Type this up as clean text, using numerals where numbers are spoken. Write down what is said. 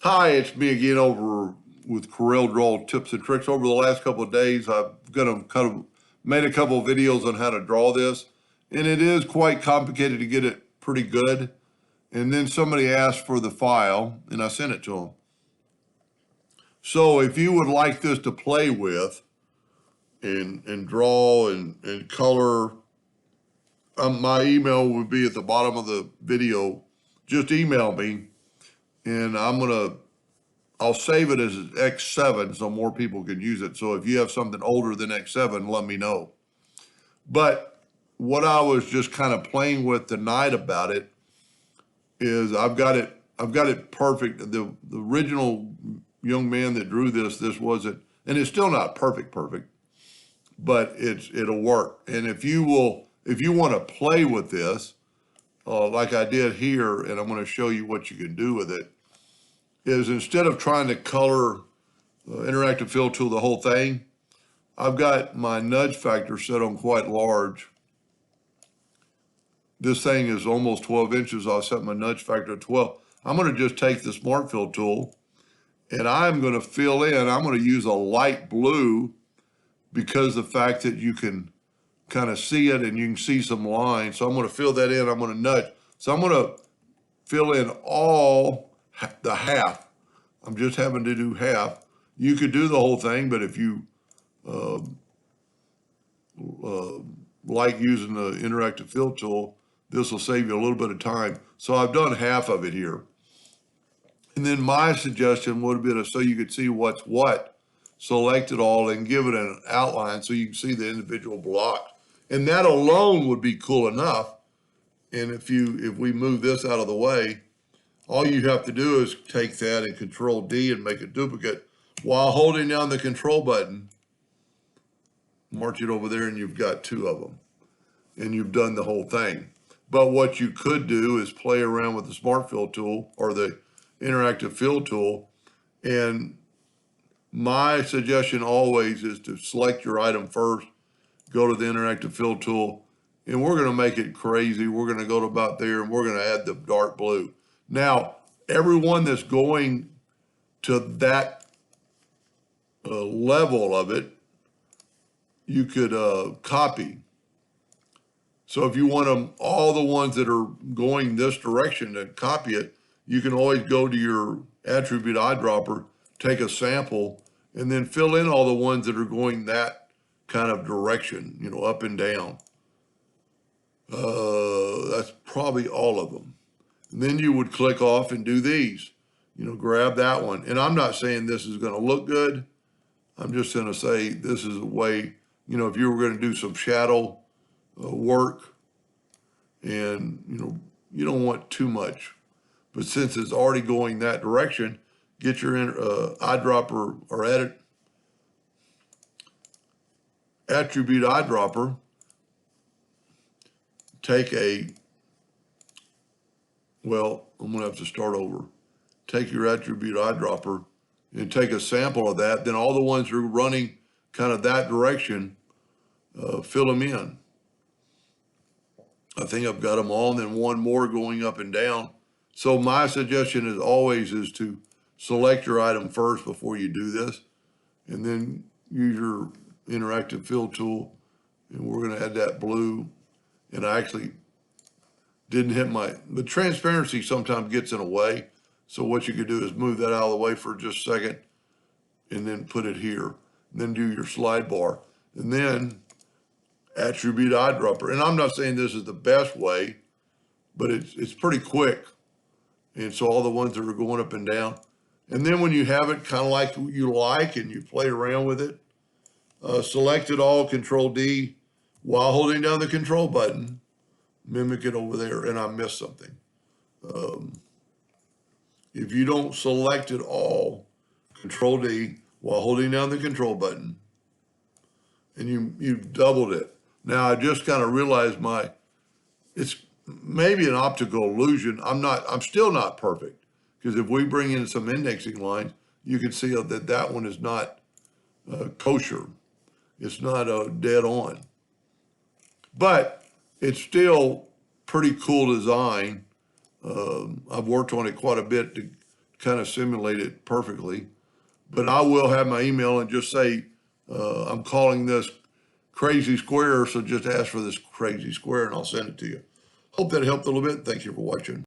Hi, it's me again over with Corel Draw Tips and Tricks. Over the last couple of days, I've made a couple of videos on how to draw this, and it is quite complicated to get it pretty good. And then somebody asked for the file, and I sent it to them. So if you would like this to play with and draw and color, my email would be at the bottom of the video. Just email me, and I'll save it as X7 so more people can use it. So if you have something older than X7, let me know. But what I was just kind of playing with tonight about it is I've got it perfect. The original young man that drew this wasn't, and it's still not perfect, but it'll work. And if you want to play with this, like I did here, and I'm going to show you what you can do with it, is instead of trying to color interactive fill tool the whole thing, I've got my nudge factor set on quite large. This thing is almost 12 inches. I'll set my nudge factor at 12. I'm going to just take the smart fill tool and I'm going to fill in. I'm going to use a light blue because the fact that you can kind of see it and you can see some lines. So I'm going to fill that in. I'm going to nudge. So I'm going to fill in all the half. I'm just having to do half. You could do the whole thing, but if you like using the interactive fill tool, this will save you a little bit of time. So I've done half of it here. And then my suggestion would be so you could see what's what, select it all and give it an outline so you can see the individual blocks. And that alone would be cool enough. And if we move this out of the way, all you have to do is take that and Control D and make a duplicate while holding down the control button. March it over there and you've got two of them. And you've done the whole thing. But what you could do is play around with the Smart Fill tool or the Interactive Fill tool. And my suggestion always is to select your item first, go to the Interactive Fill tool, and we're going to make it crazy. We're going to go to about there and we're going to add the dark blue. Now, everyone that's going to that level of it, you could copy. So if you want them, all the ones that are going this direction to copy it, you can always go to your attribute eyedropper, take a sample, and then fill in all the ones that are going that kind of direction, up and down. That's probably all of them. And then you would click off and do these, grab that one. And I'm not saying this is going to look good. I'm just going to say this is a way, if you were going to do some shadow work and, you don't want too much. But since it's already going that direction, get your eyedropper or attribute eyedropper, I'm going to have to start over. Take your attribute eyedropper and take a sample of that. Then all the ones that are running kind of that direction, fill them in. I think I've got them all, and then one more going up and down. So my suggestion is always to select your item first before you do this, and then use your interactive fill tool, and we're going to add that blue. And I actually didn't hit the transparency sometimes gets in the way. So what you could do is move that out of the way for just a second and then put it here. And then do your slide bar. And then attribute eyedropper. And I'm not saying this is the best way, but it's pretty quick. And so all the ones that are going up and down. And then when you have it kind of like you like and you play around with it, select it all, Control D, while holding down the control button, mimic it over there, and I missed something. If you don't select it all, Control D, while holding down the control button, and you've doubled it. Now I just kind of realized it's maybe an optical illusion. I'm still not perfect, because if we bring in some indexing lines, you can see that one is not kosher. It's not dead on. But it's still pretty cool design. I've worked on it quite a bit to kind of simulate it perfectly. But I will have my email and just say, I'm calling this crazy square, so just ask for this crazy square and I'll send it to you. Hope that helped a little bit. Thank you for watching.